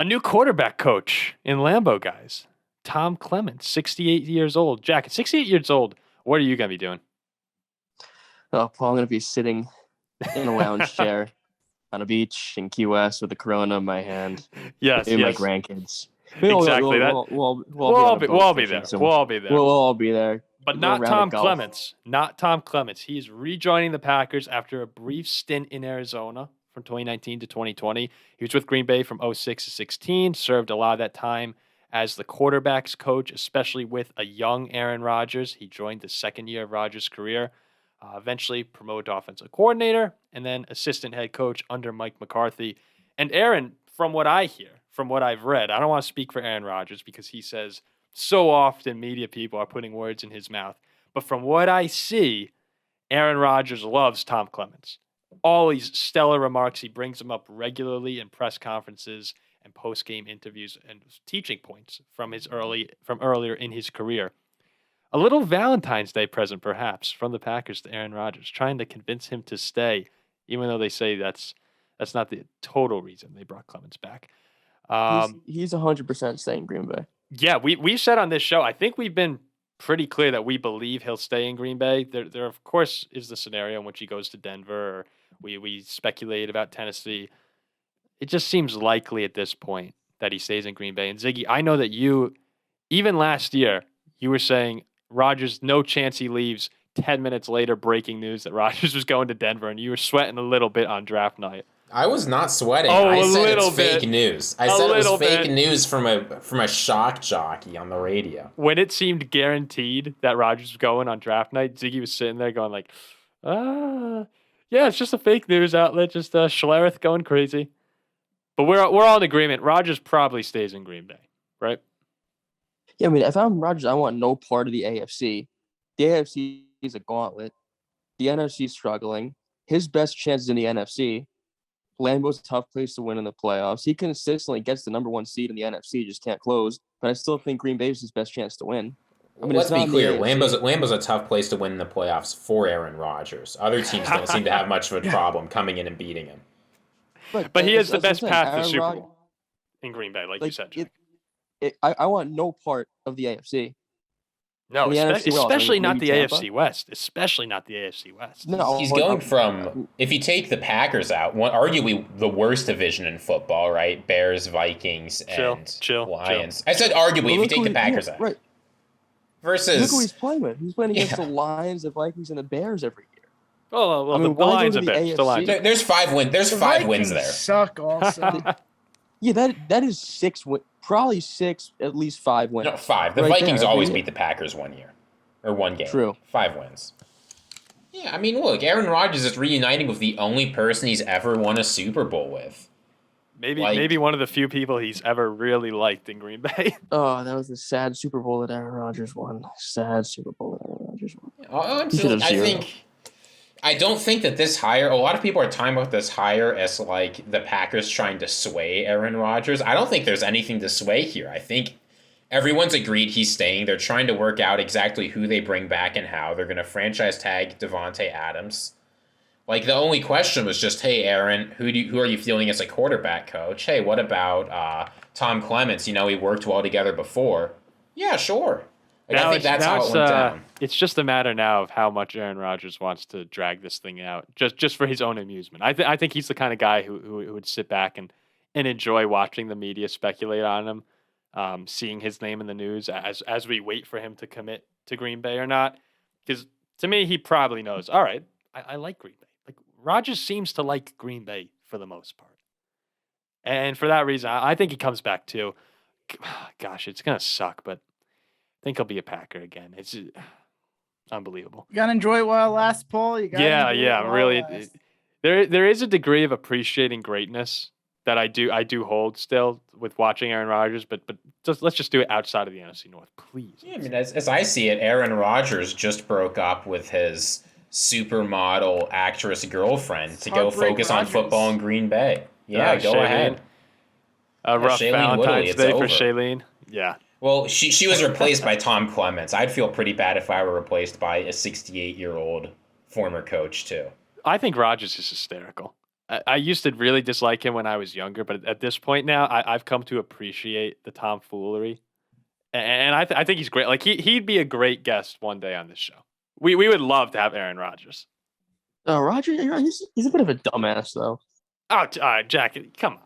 A new quarterback coach in Lambeau, guys. Tom Clements, 68 years old. Jack, at 68 years old, what are you going to be doing? Oh, Paul, I'm going to be sitting in a lounge chair on a beach in Key West with a Corona in my hand. Yes, maybe my grandkids. Exactly. We'll all be there. We'll all be there. We'll all be there. But not Tom Clements. Not Tom Clements. He's rejoining the Packers after a brief stint in Arizona from 2019 to 2020. He was with Green Bay from 06 to 16, served a lot of that time as the quarterback's coach, especially with a young Aaron Rodgers. He joined the second year of Rodgers' career, eventually promoted to offensive coordinator, and then assistant head coach under Mike McCarthy. And Aaron, from what I hear, from what I've read, I don't want to speak for Aaron Rodgers because he says so often media people are putting words in his mouth. But from what I see, Aaron Rodgers loves Tom Clements. All these stellar remarks, he brings them up regularly in press conferences and post-game interviews and teaching points from earlier in his career. A little Valentine's Day present, perhaps, from the Packers to Aaron Rodgers, trying to convince him to stay, even though they say that's not the total reason they brought Clements back. He's 100% staying Green Bay. Yeah, we said on this show, I think we've been pretty clear that we believe he'll stay in Green Bay. There of course, is the scenario in which he goes to Denver, or we speculate about Tennessee. It just seems likely at this point that he stays in Green Bay. And Ziggy, I know that you, even last year, you were saying Rodgers, no chance he leaves. 10 minutes later, breaking news that Rodgers was going to Denver, and you were sweating a little bit on draft night. I was not sweating. Oh, I said it's bit. fake news. I said it was fake news from a shock jockey on the radio. When it seemed guaranteed that Rodgers was going on draft night, Ziggy was sitting there going like, yeah, it's just a fake news outlet, just Schlereth going crazy. But we're all in agreement. Rodgers probably stays in Green Bay, right? Yeah, I mean, if I'm Rodgers, I want no part of the AFC. The AFC is a gauntlet. The NFC is struggling. His best chance is in the NFC. Lambeau's a tough place to win in the playoffs. He consistently gets the number one seed in the NFC, just can't close. But I still think Green Bay is his best chance to win. I mean, let's be clear. Lambeau's a tough place to win in the playoffs for Aaron Rodgers. Other teams don't seem to have much of a problem coming in and beating him. But he has the best path to Super Bowl in Green Bay, like you said, Jack. I want no part of the AFC. No, especially not the AFC West. Especially not the AFC West. No, he's going from, if you take the Packers out, arguably the worst division in football, right? Bears, Vikings, and Lions. I said arguably if you take the Packers out. Right. Versus... Look who he's playing with. He's playing against the Lions, the Vikings, and the Bears every year. Oh, well, the Lions and Bears. The Lions. There's 5 wins. There's 5 wins there. Suck also. Yeah, that is 6 wins. Probably 6, at least 5 wins. No, 5. The Vikings always beat the Packers 1 year. Or 1 game. True. 5 wins. Yeah, I mean, look, Aaron Rodgers is reuniting with the only person he's ever won a Super Bowl with. Maybe one of the few people he's ever really liked in Green Bay. Oh, that was a sad Super Bowl that Aaron Rodgers won. Sad Super Bowl that Aaron Rodgers won. I don't think that this hire, a lot of people are talking about this hire as like the Packers trying to sway Aaron Rodgers. I don't think there's anything to sway here. I think everyone's agreed he's staying. They're trying to work out exactly who they bring back and how. They're going to franchise tag Devontae Adams. Like, the only question was just, hey, Aaron, who are you feeling as a quarterback coach? Hey, what about Tom Clements? You know, we worked well together before. Yeah, sure. I think that's how it went down. It's just a matter now of how much Aaron Rodgers wants to drag this thing out, just for his own amusement. I think he's the kind of guy who would sit back and enjoy watching the media speculate on him, seeing his name in the news as we wait for him to commit to Green Bay or not. Because to me, he probably knows, all right, I like Green Bay. Like, Rodgers seems to like Green Bay for the most part. And for that reason, I think he comes back too. Gosh, it's going to suck, but I think he'll be a Packer again. It's unbelievable. You got to enjoy it while it lasts, Paul. Really. There is a degree of appreciating greatness that I do hold still with watching Aaron Rodgers, but let's just do it outside of the NFC North, please. Yeah, I mean, as I see it, Aaron Rodgers just broke up with his supermodel actress girlfriend to go focus on football in Green Bay. Yeah, go ahead. A rough Valentine's Day for Shailene. Yeah. Well, she was replaced by Tom Clements. I'd feel pretty bad if I were replaced by a 68-year-old former coach, too. I think Rodgers is hysterical. I used to really dislike him when I was younger, but at this point now, I've come to appreciate the tomfoolery, and I think he's great. Like he'd be a great guest one day on this show. We would love to have Aaron Rodgers. Rodgers, he's a bit of a dumbass though. Oh, all right, Jack, come on.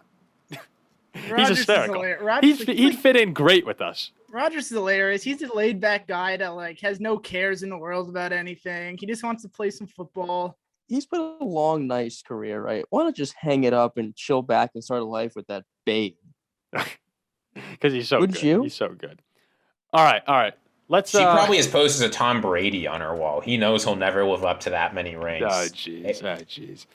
He's Rodgers is hysterical. hilarious. Rodgers, He'd fit in great with us. Rodgers is hilarious. He's a laid back guy that like has no cares in the world about anything. He just wants to play some football. He's been a long, nice career, right? Why not just hang it up and chill back and start a life with that babe? Because he's so Wouldn't good. you? He's so good. All right. Let's. She probably has posters of Tom Brady on her wall. He knows he'll never live up to that many rings. Oh jeez.